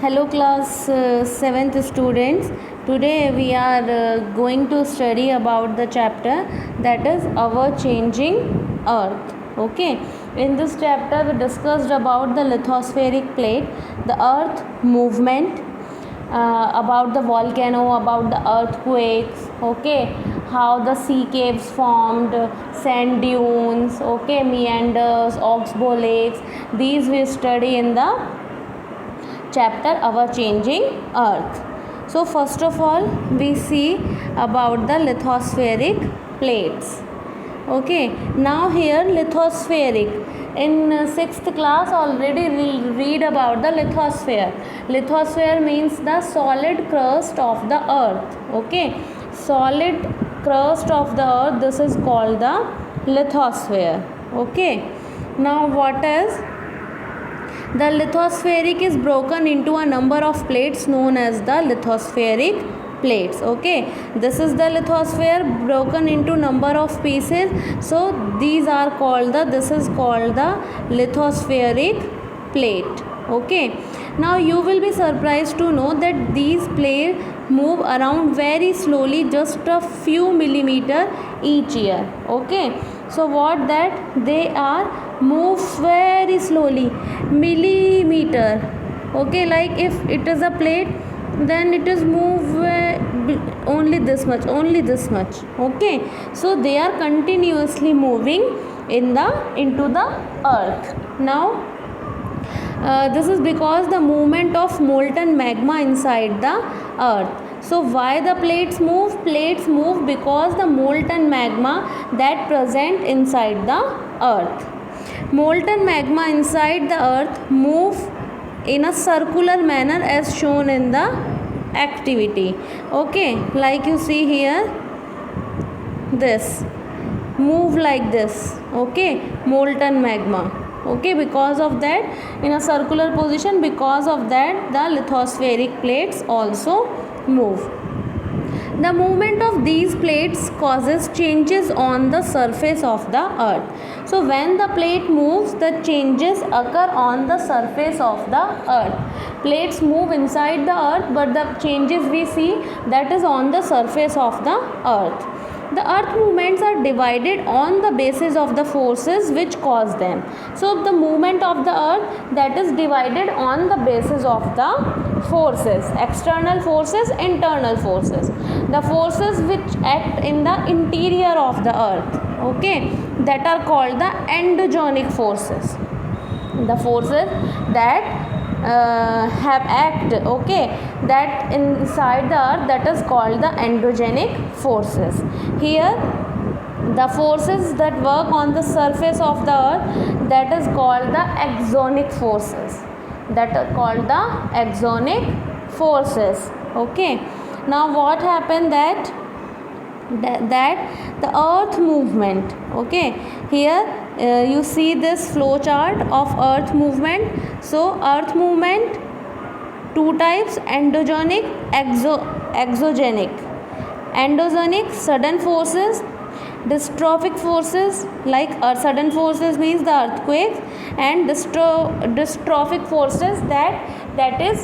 Hello class 7th students. Today we are going to study about the chapter that is our changing earth. Okay, in this chapter we discussed about the lithospheric plate, the earth movement, about the volcano, about the earthquakes, okay, how the sea caves formed, sand dunes, okay, meanders, oxbow lakes. These we study in the chapter our changing earth. So first of all we see about the lithospheric plates. Okay, now here lithospheric, in 6th class already we'll read about the lithosphere. Lithosphere means the solid crust of the earth. Okay, solid crust of the earth, this is called the lithosphere. Okay, now what is the lithospheric is broken into a number of plates known as the lithospheric plates. Okay, this is the lithosphere broken into number of pieces, so these are called this is called the lithospheric plate. Okay, now you will be surprised to know that these plates move around very slowly, just a few millimeter each year. Okay, so what that they are move very slowly, millimeter. Okay, like if it is a plate, then it is move only this much, only this much. Okay, so they are continuously moving into the earth. Now this is because the movement of molten magma inside the earth. So why the plates move? Plates move because the molten magma that present inside the earth. Molten magma inside the earth move in a circular manner as shown in the activity. Okay, like you see here, this move like this. Okay, molten magma. Okay, because of that in a circular position, because of that the lithospheric plates also move. The movement of these plates causes changes on the surface of the earth. So when the plate moves, the changes occur on the surface of the earth. Plates move inside the earth, but the changes we see, that is on the surface of the earth. The earth movements are divided on the basis of the forces which cause them. So the movement of the earth, that is divided on the basis of the forces, external forces, internal forces, the forces which act in the interior of the earth, okay, that are called the endogenic forces. The forces that have act, okay, that inside the earth, that is called the endogenic forces. Here the forces that work on the surface of the earth, that is called the exonic forces, that are called the exonic forces. Okay, now what happened that the earth movement, okay, here you see this flow chart of earth movement. So earth movement, two types, endogenic, exogenic. Endogenic, sudden forces, dystrophic forces, like sudden forces means the earthquakes, and dystrophic forces that is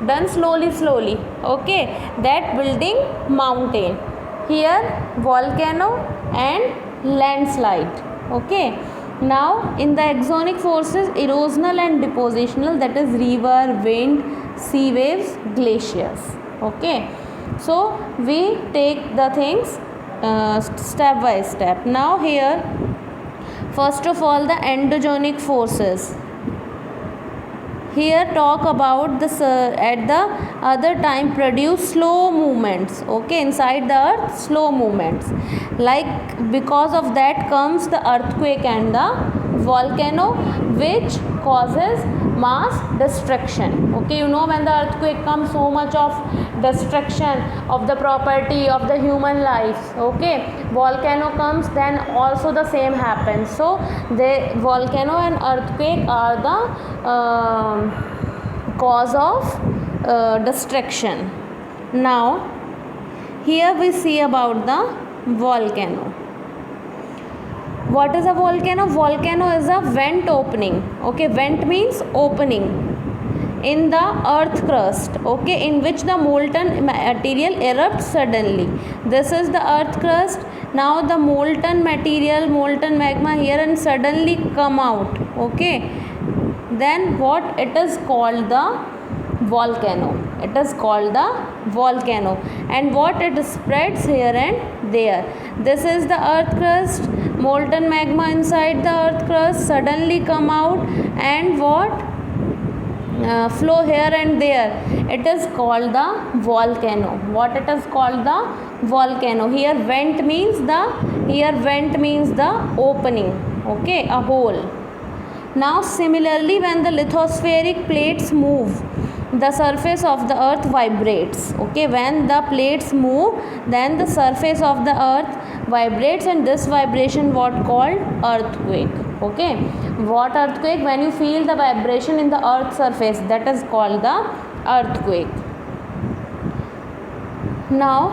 done slowly, okay, that building mountain. Here volcano and landslide. Okay, now in the exonic forces, erosional and depositional, that is river, wind, sea waves, glaciers. Okay, so we take the things step by step. Now here first of all the endogenic forces. Here talk about this at the other time produce slow movements, okay, inside the earth, slow movements, like because of that comes the earthquake and the volcano, which causes mass destruction. Okay, you know, when the earthquake comes, so much of destruction of the property of the human life. Okay, volcano comes, then also the same happens. So the volcano and earthquake are the cause of destruction. Now here we see about the volcano. What is a volcano? Volcano is a vent opening. Okay, vent means opening. in the earth crust, okay, in which the molten material erupts suddenly. This is the earth crust. Now the molten material, molten magma here and suddenly come out, okay, then what it is called? The volcano. It is called the volcano. And what it spreads here and there. This is the earth crust, molten magma inside the earth crust suddenly come out and what flow here and there. It is called the volcano. What it is called? The volcano. Here vent means the opening, okay, a hole. Now similarly, when the lithospheric plates move, the surface of the earth vibrates, okay. When the plates move, then the surface of the earth vibrates, and this vibration what called? Earthquake, okay. What earthquake? When you feel the vibration in the earth surface, that is called the earthquake. Now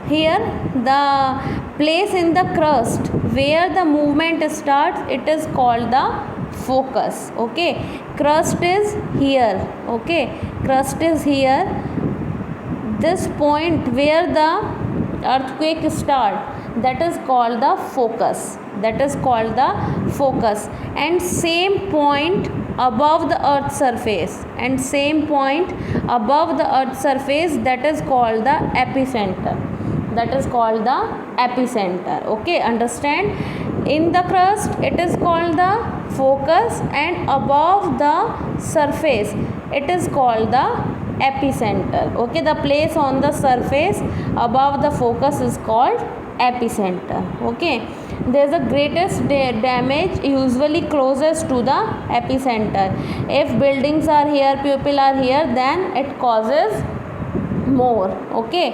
here the place in the crust where the movement starts, it is called the focus, okay. Crust is here, okay, crust is here. This point where the earthquake start, that is called the focus. That is called the focus. And same point above the earth surface, and same point above the earth surface, that is called the epicenter. That is called the epicenter, okay. Understand? In the crust it is called the focus, and above the surface it is called the epicenter, okay. The place on the surface above the focus is called epicenter, okay. There is the greatest damage usually closest to the epicenter. If buildings are here, people are here, then it causes more, okay,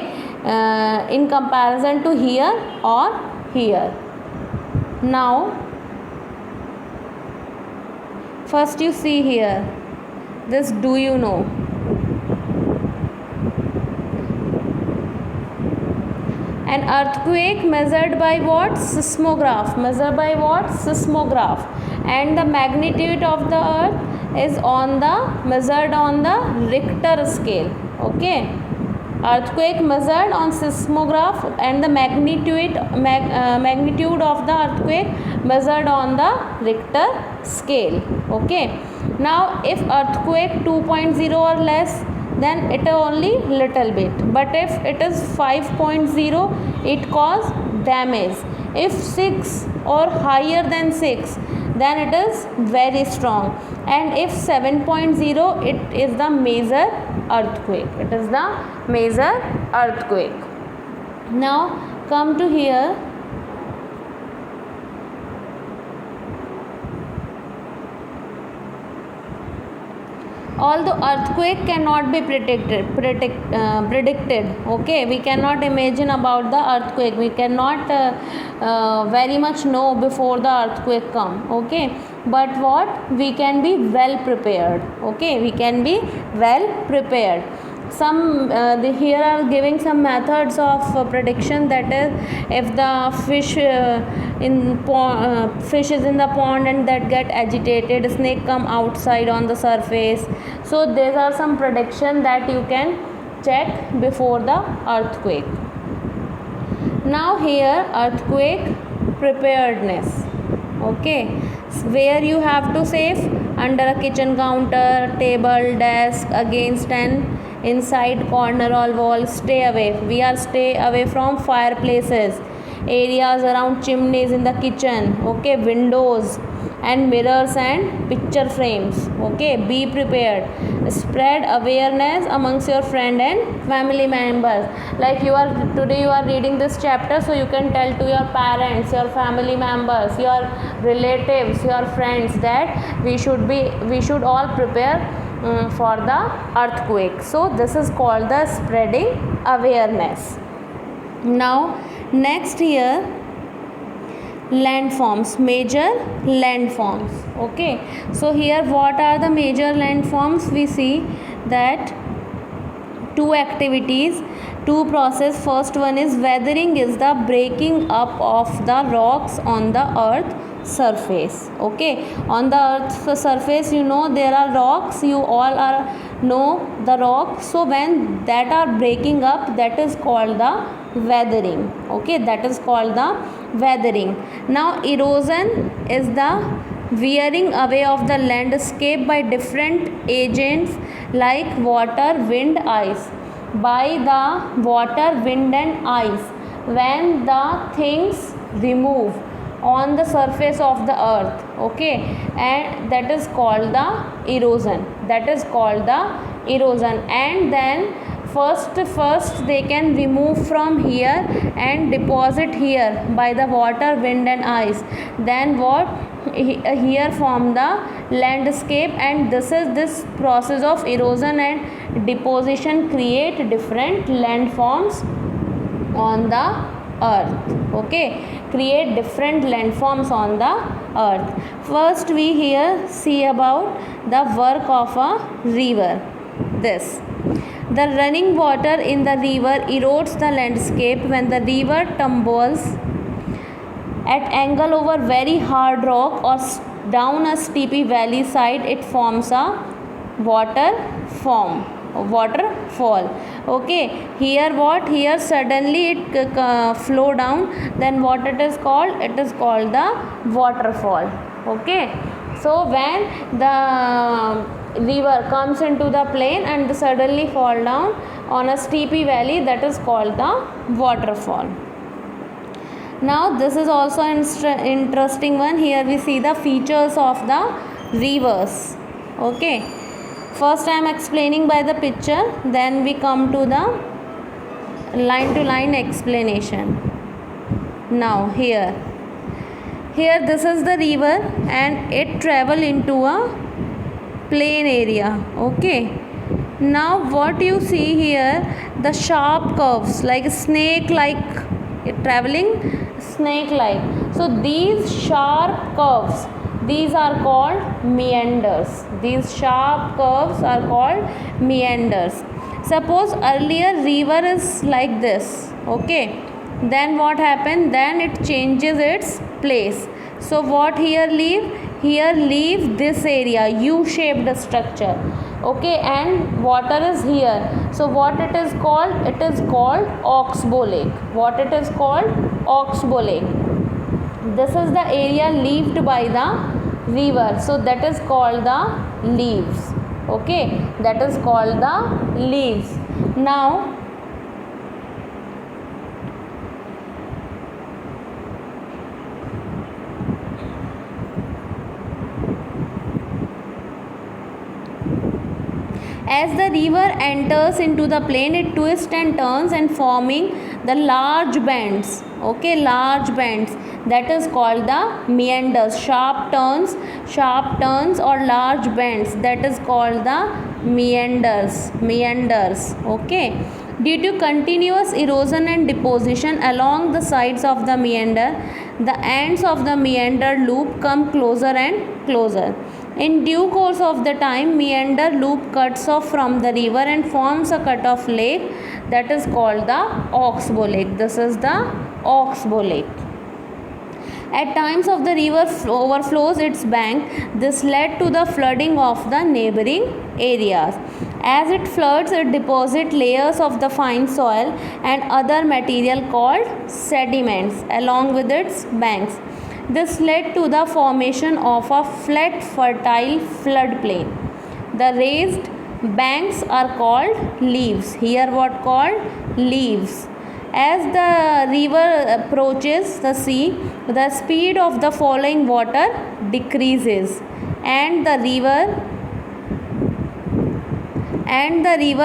in comparison to here or here. Now first you see here this, do you know? An earthquake measured by what? Seismograph. Measured by what? Seismograph. And the magnitude of the earth is measured on the Richter scale, okay. Earthquake measured on seismograph, and the magnitude of the earthquake measured on the Richter scale, okay. Now if earthquake 2.0 or less, then it is only little bit, but if it is 5.0, it cause damage. If 6 or higher than 6, then it is very strong, and if 7.0, it is the major earthquake. It is the major earthquake. Now come to here. Although earthquake cannot be predicted, okay, we cannot imagine about the earthquake, we cannot very much know before the earthquake come, okay, but what, we can be well prepared, okay, we can be well prepared. Some here are giving some methods of prediction, that is, if the fish fish is in the pond and that get agitated, snake come outside on the surface. So these are some prediction that you can check before the earthquake. Now here earthquake preparedness, okay, where you have to save under a kitchen counter, table, desk, against an inside corner or wall. Stay away. We are stay away from fireplaces, areas around chimneys in the kitchen, okay, windows and mirrors and picture frames, okay. Be prepared. Spread awareness amongst your friend and family members. Like today you are reading this chapter, so you can tell to your parents, your family members, your relatives, your friends that we should all prepare for the earthquake. So this is called the spreading awareness. Now next here, landforms, major landforms, okay. So here what are the major landforms? We see that two activities, two process. First one is weathering, is the breaking up of the rocks on the earth surface. Okay, on the earth's surface, you know, there are rocks, you all are know the rock. So when that are breaking up, that is called the weathering. Okay, that is called the weathering. Now erosion is the wearing away of the landscape by different agents like water, wind, ice. By the water, wind and ice, when the things remove on the surface of the earth. Okay, and that is called the erosion. That is called the erosion. And then first they can remove from here and deposit here by the water, wind and ice. Then what, here form the landscape, and this process of erosion and deposition create different landforms on the earth. Okay, create different landforms on the earth. First we here see about the work of a river. This, the running water in the river erodes the landscape. When the river tumbles at angle over very hard rock or down a steepy valley side, it forms a waterfall. Okay, here what, here suddenly it flow down, then what it is called, it is called the waterfall. Okay, so when the river comes into the plain and suddenly fall down on a steepy valley, that is called the waterfall. Now this is also an interesting one. Here we see the features of the rivers. Okay, first I am explaining by the picture, then we come to the line to line explanation. Now here this is the river and it travel into a plain area. Okay, now what you see here, the sharp curves like snake like, traveling snake like. So these sharp curves, these are called meanders. These sharp curves are called meanders. Suppose earlier river is like this. Okay, then what happened, then it changes its place. So what here leave, here leave this area, U-shaped structure. Okay, and water is here. So what it is called, it is called oxbow lake. What it is called, oxbow lake. This is the area leaved by the river, so that is called the leaves. Okay, that is called the leaves. Now as the river enters into the plain, it twists and turns and forming the large bends. Okay, large bends, that is called the meanders. Sharp turns or large bends, that is called the meanders. Okay, due to continuous erosion and deposition along the sides of the meander, the ends of the meander loop come closer and closer. In due course of the time, meander loop cuts off from the river and forms a cut-off lake, that is called the oxbow lake. This is the oxbow lake. At times of the river overflows its bank. This led to the flooding of the neighboring areas. As it floods, it deposits layers of the fine soil and other material called sediments along with its banks. This led to the formation of a flat, fertile floodplain. The raised banks are called leaves. Here what called? Leaves. As the river approaches the sea, the speed of the falling water decreases and the river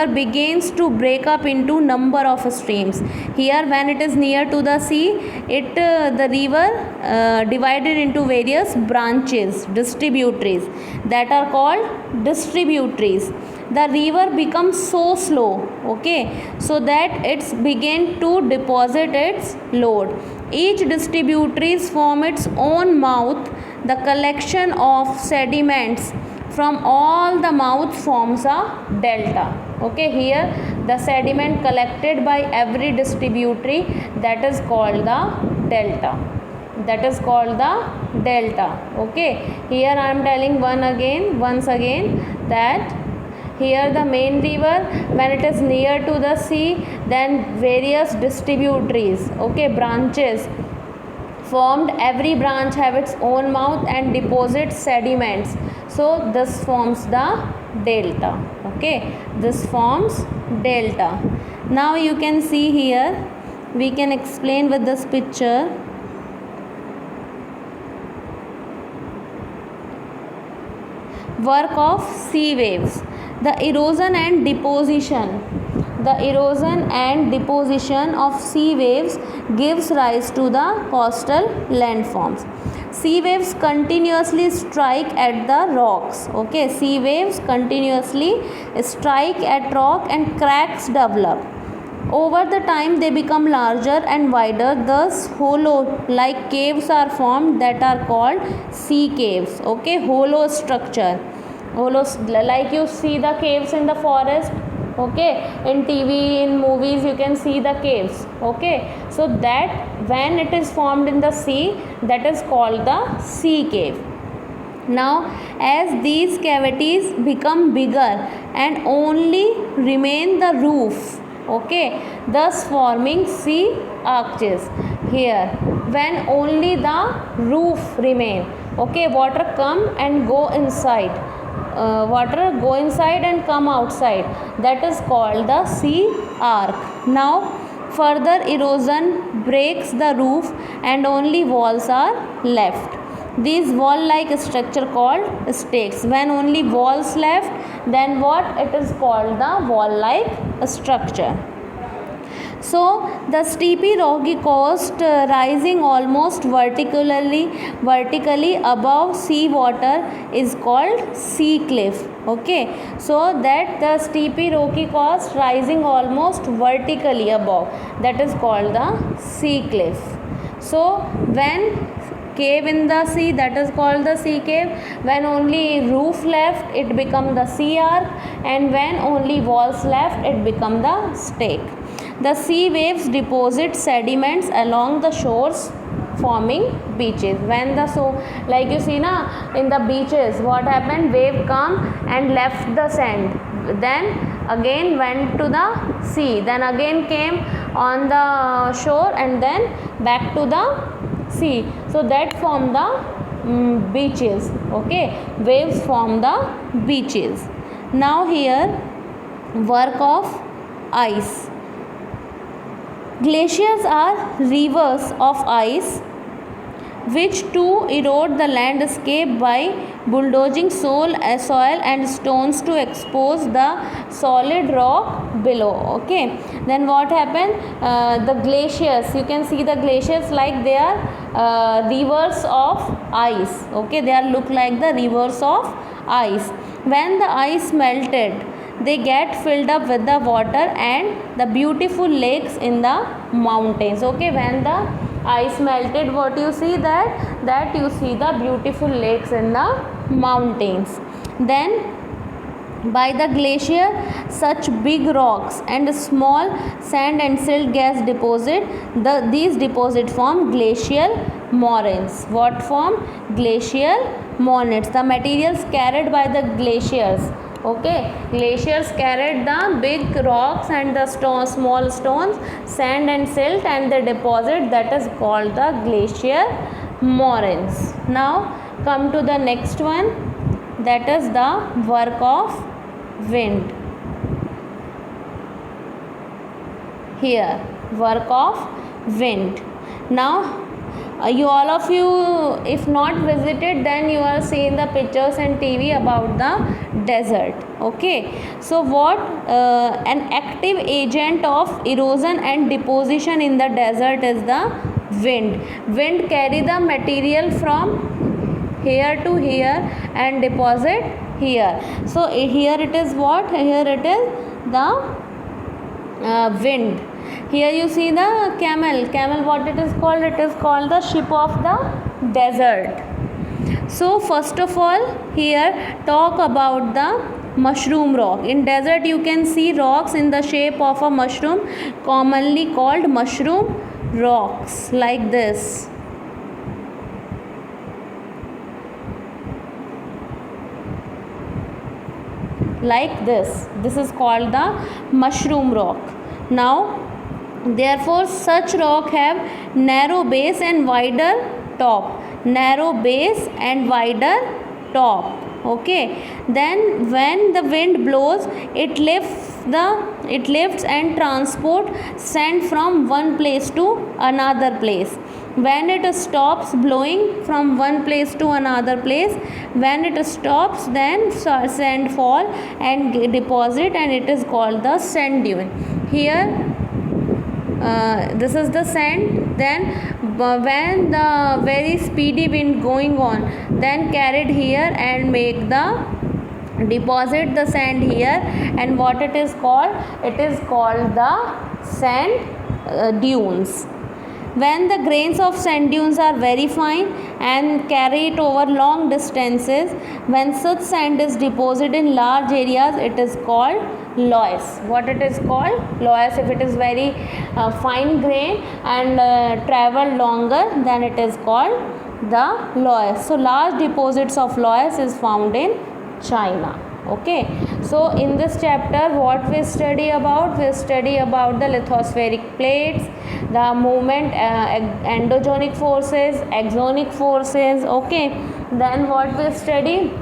begins to break up into number of streams. Here when it is near to the sea, the river divided into various branches, distributaries, that are called distributaries. The river becomes so slow, okay, so that it's begin to deposit its load. Each distributaries form its own mouth. The collection of sediments from all the mouth forms a delta. Okay, here the sediment collected by every distributary, that is called the delta. that is called the delta. Okay, here I am telling once again that here the main river, when it is near to the sea, then various distributaries, okay, branches formed. Every branch have its own mouth and deposits sediments, so this forms the delta. Okay, this forms delta. Now you can see here, we can explain with this picture. Work of sea waves. The erosion and deposition of sea waves gives rise to the coastal landforms. Sea waves continuously strike at the rocks. Okay, sea waves continuously strike at rock and cracks develop. Over the time they become larger and wider, thus hollow like caves are formed that are called sea caves. Okay, hollow structure. Hollow, like you see the caves in the forest. Okay, in TV, in movies you can see the caves. Okay, so that when it is formed in the sea, that is called the sea cave. Now as these cavities become bigger and only remain the roof, okay, thus forming sea arches. Here when only the roof remain, okay, water come and go inside, and come outside, that is called the sea arch. Now further erosion breaks the roof and only walls are left. These wall like structure called stakes. When only walls left, then what it is called, the wall like structure. So the steepy rocky coast rising almost vertically above sea water is called sea cliff. Okay, so that the steepy rocky coast rising almost vertically above, that is called the sea cliff. So when cave in the sea, that is called the sea cave. When only roof left, it become the sea arch, and when only walls left, it become the stake. The sea waves deposit sediments along the shores forming beaches. When the, so like you see na, in the beaches what happened, wave come and left the sand, then again went to the sea, then again came on the shore and then back to the sea, so that form the beaches. Okay, waves form the beaches. Now here work of ice. Glaciers are rivers of ice which too erode the landscape by bulldozing soil and stones to expose the solid rock below. Okay, then what happened, the glaciers, you can see the glaciers like they are rivers of ice. Okay, they are look like the rivers of ice. When the ice melted, they get filled up with the water and the beautiful lakes in the mountains. Okay, when the ice melted, what you see, that you see the beautiful lakes in the mountains. Then by the glacier, such big rocks and small sand and silt gas deposit, these deposit form glacial moraines. What form? Glacial moraines. The materials carried by the glaciers. Okay, glaciers carried the big rocks and the small stones, sand and silt, and the deposit, that is called the glacial moraines. Now come to the next one, that is the work of wind. Here work of wind. Now you all of you, if not visited, then you are seeing the pictures and TV about the desert. Okay, so what an active agent of erosion and deposition in the desert is the wind. Wind carry the material from here to here and deposit here. So here it is what? Here it is the wind. Here you see the camel, what it is called? It is called the ship of the desert. So first of all, here talk about the mushroom rock. In desert you can see rocks in the shape of a mushroom, commonly called mushroom rocks, like this. like this. This is called the mushroom rock. Now, therefore, such rock have narrow base and wider top. Narrow base and wider top. Okay. Then when the wind blows, it lifts and transport sand from one place to another place. When it stops blowing from one place to another place, when it stops, then sand fall and deposit, and it is called the sand dune. Here this is the sand. Then when the very speedy wind going on, then carried here and make the deposit the sand here, and what it is called? It is called the sand dunes. When the grains of sand dunes are very fine and carry it over long distances, when such sand is deposited in large areas, it is called loess. What it is called? Loess. If it is very fine grain and travel longer, then it is called the loess. So large deposits of loess is found in China. Okay, so in this chapter what we study about? We study about the lithospheric plates, the movement, endogenic forces, exonic forces. Okay, then what we study?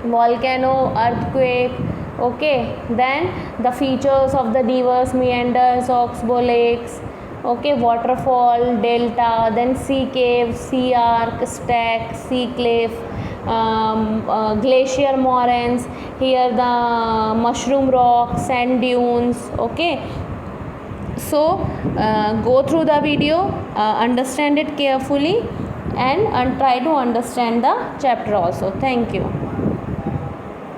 Volcano, earthquake. Okay, then the features of the rivers, meanders, oxbow lakes. Okay, waterfall, delta, then sea caves, sea arc, stack, sea cliff, glacier moraines. Here the mushroom rock, sand dunes. Okay, so go through the video, understand it carefully, and try to understand the chapter also. Thank you.